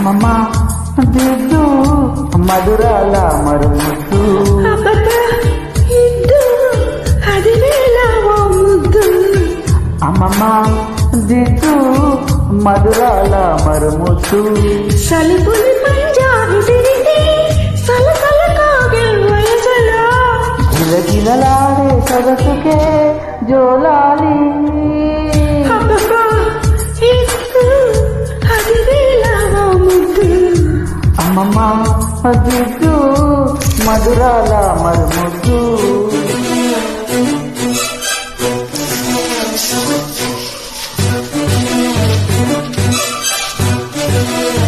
అమ్మమ్మ దిద్దు మధురాల మరుముద్దు అమ్మమ్మ దిద్దు మధురాల మరుముద్దు సలిపులి పంజాబి సలసల కాగల్ వయసలా గిలగిలలాడే సరసుకే జోలాలి అమ్మమ్మ దిద్దు మధురాల మరుముద్దు